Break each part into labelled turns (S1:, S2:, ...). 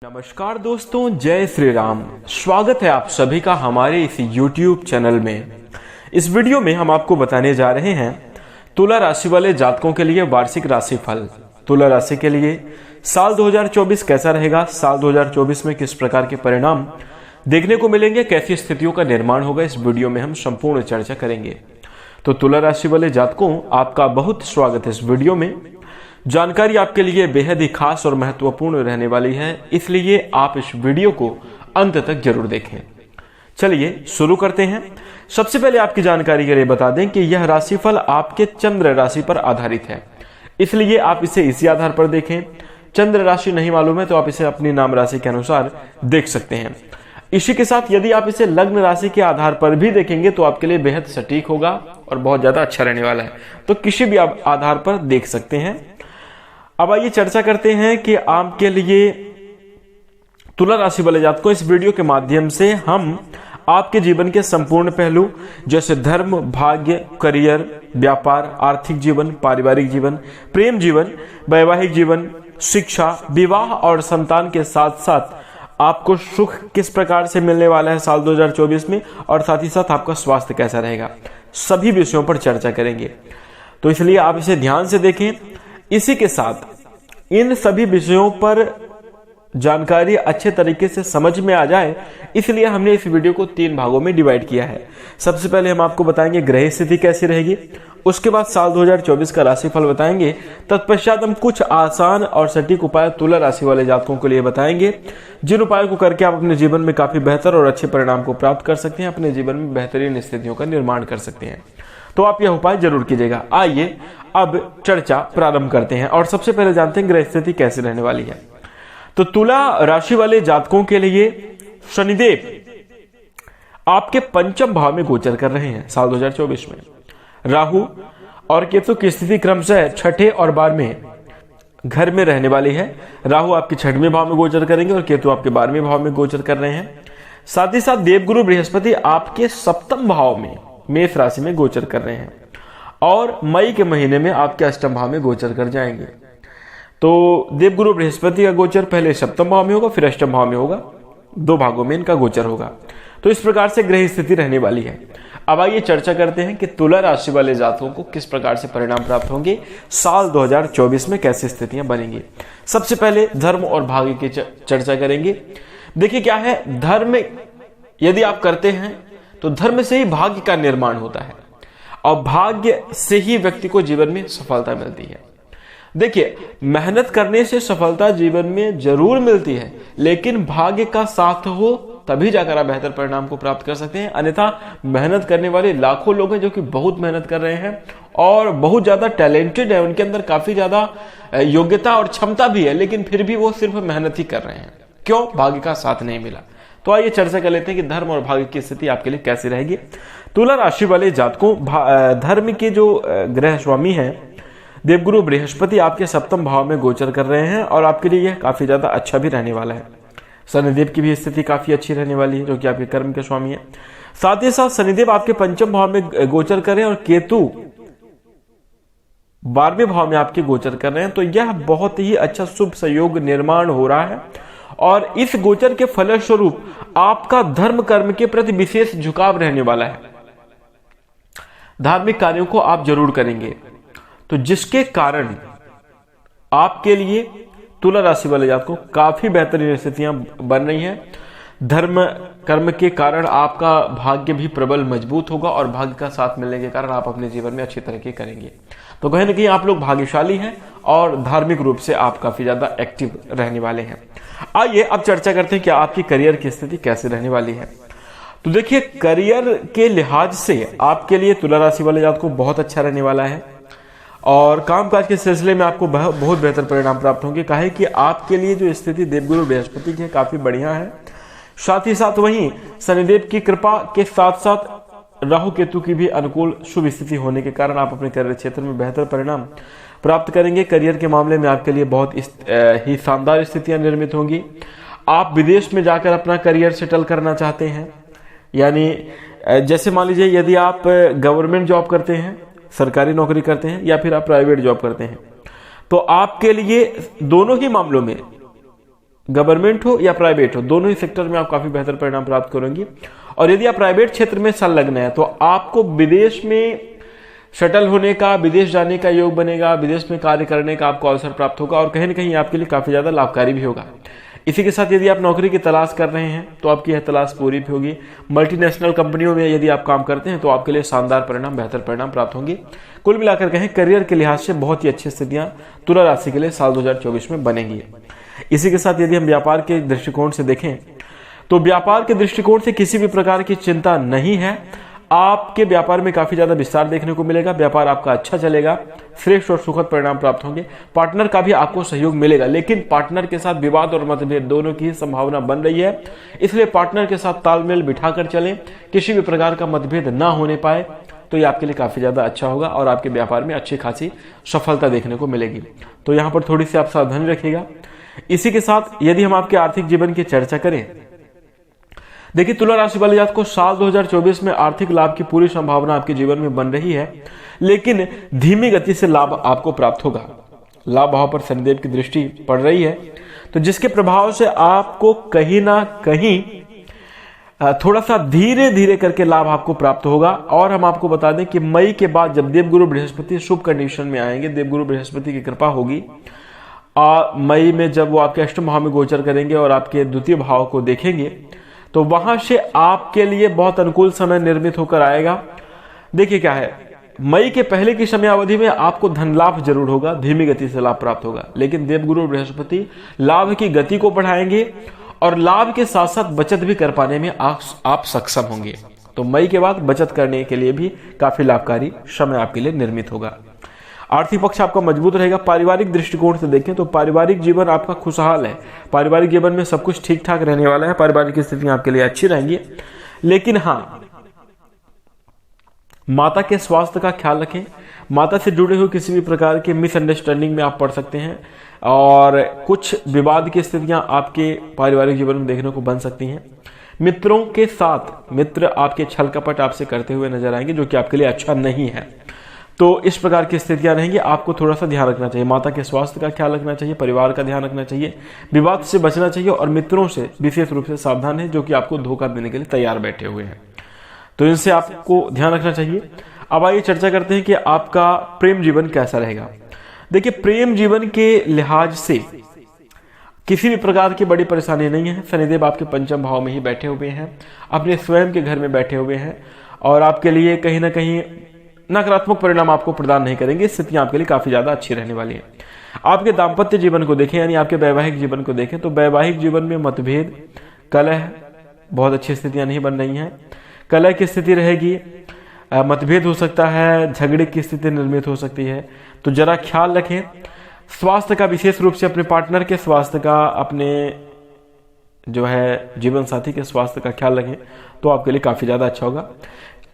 S1: नमस्कार दोस्तों, जय श्री राम। स्वागत है आप सभी का हमारे इस YouTube चैनल में। इस वीडियो में हम आपको बताने जा रहे हैं तुला राशि वाले जातकों के लिए वार्षिक राशिफल। तुला राशि के लिए साल 2024 कैसा रहेगा, साल 2024 में किस प्रकार के परिणाम देखने को मिलेंगे, कैसी स्थितियों का निर्माण होगा, इस वीडियो में हम संपूर्ण चर्चा करेंगे। तो तुला राशि वाले जातकों, आपका बहुत स्वागत है इस वीडियो में। जानकारी आपके लिए बेहद ही खास और महत्वपूर्ण रहने वाली है, इसलिए आप इस वीडियो को अंत तक जरूर देखें। चलिए शुरू करते हैं। सबसे पहले आपकी जानकारी के लिए बता दें कि यह राशिफल आपके चंद्र राशि पर आधारित है, इसलिए आप इसे इसी आधार पर देखें। चंद्र राशि नहीं मालूम है तो आप इसे अपनी नाम राशि के अनुसार देख सकते हैं। इसी के साथ यदि आप इसे लग्न राशि के आधार पर भी देखेंगे तो आपके लिए बेहद सटीक होगा और बहुत ज्यादा अच्छा रहने वाला है। तो किसी भी आप आधार पर देख सकते हैं। अब आइए चर्चा करते हैं कि आपके लिए तुला राशि वाले जातकों, इस वीडियो के माध्यम से हम आपके जीवन के संपूर्ण पहलू जैसे धर्म, भाग्य, करियर, व्यापार, आर्थिक जीवन, पारिवारिक जीवन, प्रेम जीवन, वैवाहिक जीवन, शिक्षा, विवाह और संतान के साथ साथ आपको सुख किस प्रकार से मिलने वाला है साल 2024 में, और साथ ही साथ आपका स्वास्थ्य कैसा रहेगा, सभी विषयों पर चर्चा करेंगे। तो इसलिए आप इसे ध्यान से देखें। इसी के साथ इन सभी विषयों पर जानकारी अच्छे तरीके से समझ में आ जाए, इसलिए हमने इस वीडियो को 3 भागों में डिवाइड किया है। सबसे पहले हम आपको बताएंगे ग्रह स्थिति कैसी रहेगी, उसके बाद साल 2024 का राशिफल बताएंगे, तत्पश्चात हम कुछ आसान और सटीक उपाय तुला राशि वाले जातकों के लिए बताएंगे, जिन उपायों को करके आप अपने जीवन में काफी बेहतर और अच्छे परिणाम को प्राप्त कर सकते हैं, अपने जीवन में बेहतरीन स्थितियों का निर्माण कर सकते हैं। तो आप यह उपाय जरूर कीजिएगा। आइए अब चर्चा प्रारंभ करते हैं और सबसे पहले जानते हैं ग्रह स्थिति कैसी रहने वाली है। तो तुला राशि वाले जातकों के लिए शनिदेव आपके पंचम भाव में गोचर कर रहे हैं साल 2024 में। राहु और केतु की स्थिति क्रमशः छठे और 12वें घर में रहने वाली है। राहु आपके 6वें भाव में गोचर करेंगे और केतु आपके 12वें भाव में गोचर कर रहे हैं। साथ ही साथ देवगुरु बृहस्पति आपके 7वें भाव में मेष राशि में गोचर कर रहे हैं और मई के महीने में आपके 8वें भाव में गोचर कर जाएंगे। तो देवगुरु बृहस्पति का गोचर पहले 7वें भाव में होगा, फिर 8वें भाव में होगा, 2 भागों में इनका गोचर होगा। तो इस प्रकार से ग्रह स्थिति रहने वाली है। अब आइए चर्चा करते हैं कि तुला राशि वाले जातकों को किस प्रकार से परिणाम प्राप्त होंगे, साल 2024 में कैसी स्थितियां बनेंगी। सबसे पहले धर्म और भाग्य की चर्चा करेंगे। देखिए क्या है, धर्म यदि आप करते हैं तो धर्म से ही भाग्य का निर्माण होता है और भाग्य से ही व्यक्ति को जीवन में सफलता मिलती है। देखिए, मेहनत करने से सफलता जीवन में जरूर मिलती है, लेकिन भाग्य का साथ हो तभी जाकर आप बेहतर परिणाम को प्राप्त कर सकते हैं। अन्यथा मेहनत करने वाले लाखों लोग हैं जो कि बहुत मेहनत कर रहे हैं और बहुत ज्यादा टैलेंटेड है, उनके अंदर काफी ज्यादा योग्यता और क्षमता भी है, लेकिन फिर भी वो सिर्फ मेहनत ही कर रहे हैं। क्यों? भाग्य का साथ नहीं मिला। तो आइए चर्चा कर लेते हैं कि धर्म और भाग्य की स्थिति आपके लिए कैसी रहेगी। तुला राशि वाले जातकों, धर्म के जो ग्रह स्वामी हैं देवगुरु बृहस्पति आपके 7वें भाव में गोचर कर रहे हैं और आपके लिए यह काफी ज्यादा अच्छा भी रहने वाला है। शनिदेव की भी स्थिति काफी अच्छी रहने वाली है, जो कि आपके कर्म के स्वामी है। साथ ही साथ शनिदेव आपके 5वें भाव में गोचर कर रहे हैं और केतु 12वें भाव में आपके गोचर कर रहे हैं। तो यह बहुत ही अच्छा शुभ संयोग निर्माण हो रहा है और इस गोचर के फलस्वरूप आपका धर्म कर्म के प्रति विशेष झुकाव रहने वाला है। धार्मिक कार्यों को आप जरूर करेंगे, तो जिसके कारण आपके लिए तुला राशि वाले जातकों को काफी बेहतरीन स्थितियां बन रही हैं। धर्म कर्म के कारण आपका भाग्य भी प्रबल मजबूत होगा और भाग्य का साथ मिलने के कारण आप अपने जीवन में अच्छी तरक्की करेंगे। तो कहीं ना कहीं आप लोग भाग्यशाली हैं और धार्मिक रूप से आप काफी ज्यादा एक्टिव रहने वाले हैं। आइए अब चर्चा करते हैं कि आपकी करियर की स्थिति कैसे रहने वाली है। तो देखिए, करियर के लिहाज से आपके लिए तुला राशि वाले जातकों को बहुत अच्छा रहने वाला है और कामकाज के सिलसिले में आपको बहुत बेहतर परिणाम प्राप्त होंगे। काहे कि आपके लिए जो स्थिति देवगुरु बृहस्पति की है काफी बढ़िया है। साथ ही साथ वहीं शनिदेव की कृपा के साथ साथ राहु केतु की भी अनुकूल शुभ स्थिति होने के कारण आप अपने करियर क्षेत्र में बेहतर परिणाम प्राप्त करेंगे। करियर के मामले में आपके लिए बहुत ही शानदार स्थितियां निर्मित होंगी। आप विदेश में जाकर अपना करियर सेटल करना चाहते हैं, यानी जैसे मान लीजिए यदि आप गवर्नमेंट जॉब करते हैं, सरकारी नौकरी करते हैं या फिर आप प्राइवेट जॉब करते हैं, तो आपके लिए दोनों ही मामलों में गवर्नमेंट हो या प्राइवेट हो, दोनों ही सेक्टर में आप काफी बेहतर परिणाम प्राप्त करेंगे। और यदि आप प्राइवेट क्षेत्र में संलग्न है तो आपको विदेश में सेटल होने का, विदेश जाने का योग बनेगा, विदेश में कार्य करने का आपको अवसर प्राप्त होगा और कहीं ना कहीं आपके लिए काफी ज्यादा लाभकारी भी होगा। इसी के साथ यदि आप नौकरी की तलाश कर रहे हैं तो आपकी यह तलाश पूरी भी होगी। मल्टीनेशनल कंपनियों में यदि आप काम करते हैं तो आपके लिए शानदार परिणाम, बेहतर परिणाम प्राप्त होंगे। कुल मिलाकर कहें करियर के लिहाज से बहुत ही अच्छी स्थितियां तुला राशि के लिए साल 2024 में बनेंगी। इसी के साथ यदि हम व्यापार के दृष्टिकोण से देखें तो व्यापार के दृष्टिकोण से किसी भी प्रकार की चिंता नहीं है। आपके व्यापार में काफी ज्यादा विस्तार देखने को मिलेगा, व्यापार आपका अच्छा चलेगा, श्रेष्ठ और सुखद परिणाम प्राप्त होंगे। पार्टनर का भी आपको सहयोग मिलेगा, लेकिन पार्टनर के साथ विवाद और मतभेद दोनों की संभावना बन रही है, इसलिए पार्टनर के साथ तालमेल बिठाकर चलें, किसी भी प्रकार का मतभेद ना होने पाए तो ये आपके लिए काफी ज्यादा अच्छा होगा और आपके व्यापार में अच्छी खासी सफलता देखने को मिलेगी। तो यहाँ पर थोड़ी सी आप सावधानी रखिएगा। इसी के साथ यदि हम आपके आर्थिक जीवन की चर्चा करें, देखिए तुला राशि वाले जातकों को साल 2024 में आर्थिक लाभ की पूरी संभावना आपके जीवन में बन रही है, लेकिन धीमी गति से लाभ आपको प्राप्त होगा। लाभ भाव पर शनिदेव की दृष्टि पड़ रही है, तो जिसके प्रभाव से आपको कहीं ना कहीं थोड़ा सा धीरे धीरे करके लाभ आपको प्राप्त होगा। और हम आपको बता दें कि मई के बाद जब देवगुरु बृहस्पति शुभ कंडीशन में आएंगे, देवगुरु बृहस्पति की कृपा होगी, मई में जब वो आपके अष्टम भाव में गोचर करेंगे और आपके द्वितीय भाव को देखेंगे तो वहां से आपके लिए बहुत अनुकूल समय निर्मित होकर आएगा। देखिए क्या है, मई के पहले की समयावधि में आपको धन लाभ जरूर होगा, धीमी गति से लाभ प्राप्त होगा, लेकिन देवगुरु बृहस्पति लाभ की गति को बढ़ाएंगे और लाभ के साथ साथ बचत भी कर पाने में आप सक्षम होंगे। तो मई के बाद बचत करने के लिए भी काफी लाभकारी समय आपके लिए निर्मित होगा। आर्थिक पक्ष आपका मजबूत रहेगा। पारिवारिक दृष्टिकोण से देखें तो पारिवारिक जीवन आपका खुशहाल है, पारिवारिक जीवन में सब कुछ ठीक ठाक रहने वाला है, पारिवारिक स्थितियां आपके लिए अच्छी रहेंगी। लेकिन हाँ, माता के स्वास्थ्य का ख्याल रखें। माता से जुड़े हुए किसी भी प्रकार के मिसअंडरस्टैंडिंग में आप पड़ सकते हैं और कुछ विवाद की स्थितियां आपके पारिवारिक जीवन में देखने को बन सकती हैं। मित्रों के साथ मित्र आपके छल कपट आपसे करते हुए नजर आएंगे, जो कि आपके लिए अच्छा नहीं है। तो इस प्रकार की स्थितियां रहेंगी, आपको थोड़ा सा ध्यान रखना चाहिए। माता के स्वास्थ्य का ख्याल रखना चाहिए, परिवार का ध्यान रखना चाहिए, विवाद से बचना चाहिए और मित्रों से विशेष रूप से सावधान है, जो कि आपको धोखा देने के लिए तैयार बैठे हुए हैं। तो इनसे आपको ध्यान रखना चाहिए। अब आइए चर्चा करते हैं कि आपका प्रेम जीवन कैसा रहेगा। देखिए, प्रेम जीवन के लिहाज से किसी भी प्रकार की बड़ी परेशानी नहीं है। शनिदेव आपके पंचम भाव में ही बैठे हुए हैं, अपने स्वयं के घर में बैठे हुए हैं और आपके लिए कहीं ना कहीं नकारात्मक परिणाम आपको प्रदान नहीं करेंगे। स्थितियां आपके लिए काफी ज्यादा अच्छी रहने वाली है। आपके दाम्पत्य जीवन को देखें, यानी आपके वैवाहिक जीवन को देखें, तो वैवाहिक जीवन में मतभेद, कलह, बहुत अच्छी स्थितियां नहीं बन रही हैं। कलह की स्थिति रहेगी, मतभेद हो सकता है, झगड़े की स्थिति निर्मित हो सकती है। तो जरा ख्याल रखें स्वास्थ्य का, विशेष रूप से अपने पार्टनर के स्वास्थ्य का, अपने जो है जीवन साथी के स्वास्थ्य का ख्याल रखें तो आपके लिए काफी ज्यादा अच्छा होगा।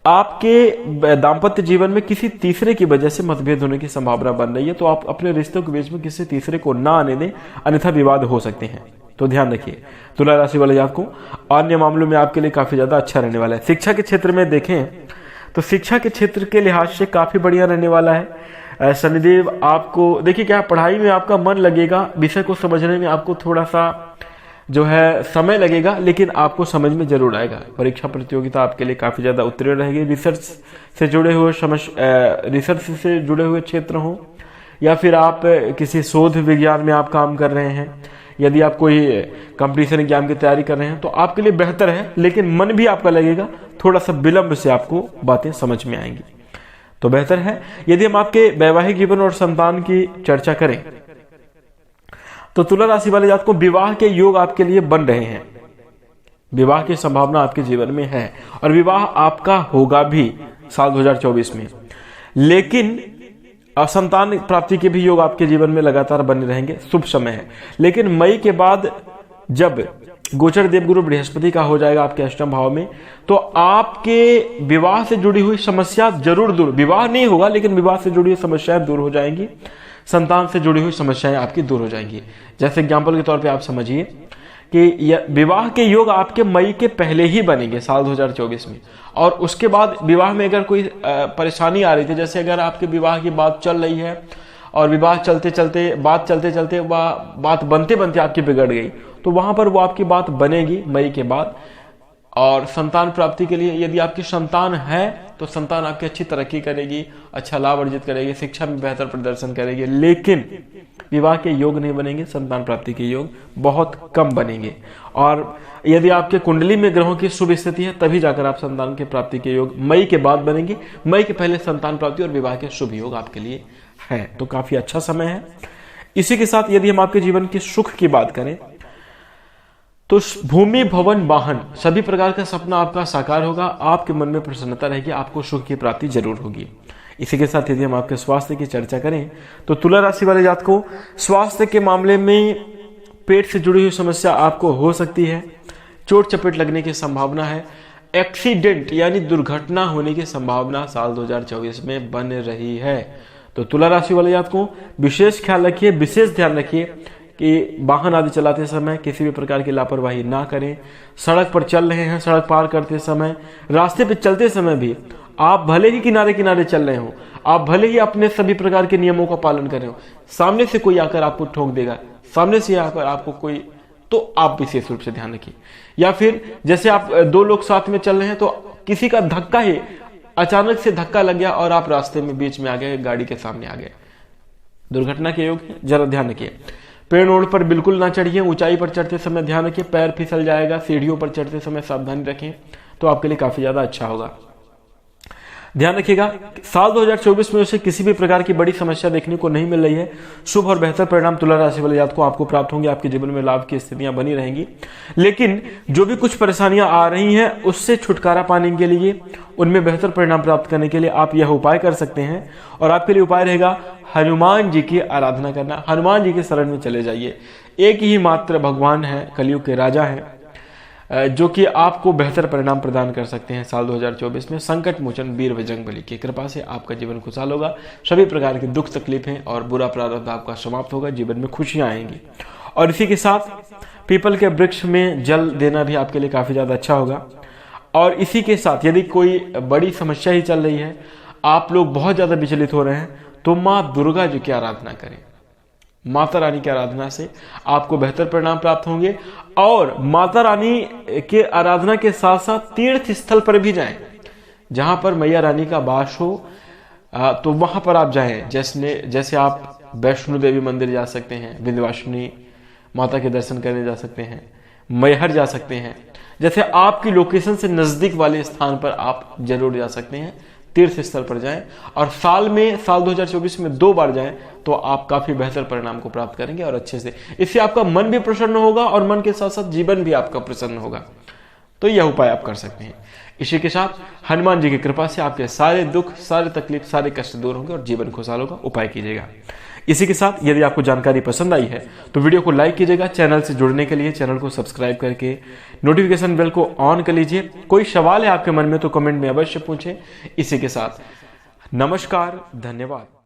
S1: आपके दाम्पत्य जीवन में किसी तीसरे की वजह से मतभेद होने की संभावना बन रही है, तो आप अपने रिश्तों के बीच में किसी तीसरे को ना आने दें, अन्यथा विवाद हो सकते हैं। तो ध्यान रखिए तुला राशि वाले जातकों को अन्य मामलों में आपके लिए काफी ज्यादा अच्छा रहने वाला है। शिक्षा के क्षेत्र में देखें तो शिक्षा के क्षेत्र के लिहाज से काफी बढ़िया रहने वाला है। शनिदेव आपको, देखिए क्या पढ़ाई में आपका मन लगेगा, विषय को समझने में आपको थोड़ा सा जो है समय लगेगा, लेकिन आपको समझ में जरूर आएगा। परीक्षा प्रतियोगिता आपके लिए काफी ज्यादा उत्तीर्ण रहेगी। रिसर्च से जुड़े हुए क्षेत्र हो या फिर आप किसी शोध विज्ञान में आप काम कर रहे हैं, यदि आप कोई कंपटीशन एग्जाम की तैयारी कर रहे हैं तो आपके लिए बेहतर है, लेकिन मन भी आपका लगेगा, थोड़ा सा विलंब से आपको बातें समझ में आएंगी, तो बेहतर है। यदि हम आपके वैवाहिक जीवन और संतान की चर्चा करें तो तुला राशि वाले जात को विवाह के योग आपके लिए बन रहे हैं। विवाह की संभावना आपके जीवन में है और विवाह आपका होगा भी साल 2024 में, लेकिन संतान प्राप्ति के भी योग आपके जीवन में लगातार बने रहेंगे, शुभ समय है। लेकिन मई के बाद जब गोचर देवगुरु बृहस्पति का हो जाएगा आपके अष्टम भाव में, तो आपके विवाह से जुड़ी हुई समस्या जरूर दूर, विवाह नहीं होगा लेकिन विवाह से जुड़ी हुई समस्याएं दूर हो जाएंगी, संतान से जुड़ी हुई समस्याएं आपकी दूर हो जाएंगी। जैसे एग्जाम्पल के तौर पे आप समझिए कि विवाह के योग आपके मई के पहले ही बनेंगे साल 2024 में, और उसके बाद विवाह में अगर कोई परेशानी आ रही थी, जैसे अगर आपके विवाह की बात चल रही है और विवाह चलते चलते बात बनते बनते आपकी बिगड़ गई, तो वहां पर वो आपकी बात बनेगी मई के बाद। और संतान प्राप्ति के लिए यदि आपकी संतान है तो संतान आपकी अच्छी तरक्की करेगी, अच्छा लाभ अर्जित करेगी, शिक्षा में बेहतर प्रदर्शन करेगी, लेकिन विवाह के योग नहीं बनेंगे, संतान प्राप्ति के योग बहुत कम बनेंगे। और यदि आपके कुंडली में ग्रहों की शुभ स्थिति है तभी जाकर आप संतान के प्राप्ति के योग मई के बाद बनेंगे। मई के पहले संतान प्राप्ति और विवाह के शुभ योग आपके लिए है, तो काफी अच्छा समय है। इसी के साथ यदि हम आपके जीवन की सुख की बात करें तो भूमि भवन वाहन सभी प्रकार का सपना आपका साकार होगा, आपके मन में प्रसन्नता रहेगी, आपको सुख की प्राप्ति जरूर होगी। इसी के साथ यदि हम आपके स्वास्थ्य की चर्चा करें तो तुला राशि वाले जातकों स्वास्थ्य के मामले में पेट से जुड़ी हुई समस्या आपको हो सकती है, चोट चपेट लगने की संभावना है, एक्सीडेंट यानी दुर्घटना होने की संभावना साल 2024 में बन रही है। तो तुला राशि वाले जातकों विशेष ख्याल रखिए, विशेष ध्यान रखिए कि वाहन आदि चलाते समय किसी भी प्रकार की लापरवाही ना करें। सड़क पर चल रहे हैं, सड़क पार करते समय, रास्ते पे चलते समय भी आप भले ही किनारे किनारे चल रहे हो, आप भले ही अपने सभी प्रकार के नियमों का पालन कर रहे हो, सामने से कोई आकर आपको ठोक देगा, सामने से आकर आपको कोई, तो आप विशेष रूप से ध्यान रखिए। या फिर जैसे आप दो लोग साथ में चल रहे हैं तो किसी का धक्का ही अचानक से धक्का लग गया और आप रास्ते में बीच में आ गए, गाड़ी के सामने आ गए, दुर्घटना के योग है, जरा ध्यान रखिए। पेड़ ओड़ पर बिल्कुल ना चढ़िए, ऊंचाई पर चढ़ते समय ध्यान रखिए, पैर फिसल जाएगा, सीढ़ियों पर चढ़ते समय सावधानी रखें, तो आपके लिए काफी ज्यादा अच्छा होगा। ध्यान रखिएगा साल 2024 में उसे किसी भी प्रकार की बड़ी समस्या देखने को नहीं मिल रही है। शुभ और बेहतर परिणाम तुला राशि वाले जातकों को आपको प्राप्त होंगे, आपके जीवन में लाभ की स्थितियां बनी रहेंगी। लेकिन जो भी कुछ परेशानियां आ रही हैं उससे छुटकारा पाने के लिए, उनमें बेहतर परिणाम प्राप्त करने के लिए आप यह उपाय कर सकते हैं। और आपके लिए उपाय रहेगा हनुमान जी की आराधना करना, हनुमान जी के शरण में चले जाइए। एक ही मात्र भगवान है, कलयुग के राजा हैं, जो कि आपको बेहतर परिणाम प्रदान कर सकते हैं। साल 2024 में संकट मोचन वीर बजरंगबली की कृपा से आपका जीवन खुशहाल होगा, सभी प्रकार की दुख तकलीफें और बुरा प्रारब्ध आपका समाप्त होगा, जीवन में खुशियां आएंगी। और इसी के साथ पीपल के वृक्ष में जल देना भी आपके लिए काफी ज्यादा अच्छा होगा। और इसी के साथ यदि कोई बड़ी समस्या ही चल रही है, आप लोग बहुत ज्यादा विचलित हो रहे हैं, तो माँ दुर्गा जी की आराधना करें। माता रानी की आराधना से आपको बेहतर परिणाम प्राप्त होंगे। और माता रानी के आराधना के साथ साथ तीर्थ स्थल पर भी जाएं, जहां पर मैया रानी का वास हो, तो वहां पर आप जाएं। जैसे आप वैष्णो देवी मंदिर जा सकते हैं, विंध्यवासिनी माता के दर्शन करने जा सकते हैं, मैहर जा सकते हैं, जैसे आपकी लोकेशन से नजदीक वाले स्थान पर आप जरूर जा सकते हैं, तीर्थ स्थल पर जाएं। और साल 2024 में 2 बार जाएं, तो आप काफी बेहतर परिणाम को प्राप्त करेंगे और अच्छे से। इससे आपका मन भी प्रसन्न होगा और मन के साथ साथ जीवन भी आपका प्रसन्न होगा। तो यह उपाय आप कर सकते हैं। इसी के साथ हनुमान जी की कृपा से आपके सारे दुख, सारे तकलीफ, सारे कष्ट दूर होंगे और जीवन खुशहाल होगा। उपाय कीजिएगा। इसी के साथ यदि आपको जानकारी पसंद आई है तो वीडियो को लाइक कीजिएगा। चैनल से जुड़ने के लिए चैनल को सब्सक्राइब करके नोटिफिकेशन बेल को ऑन कर लीजिए। कोई सवाल है आपके मन में तो कमेंट में अवश्य पूछें। इसी के साथ नमस्कार, धन्यवाद।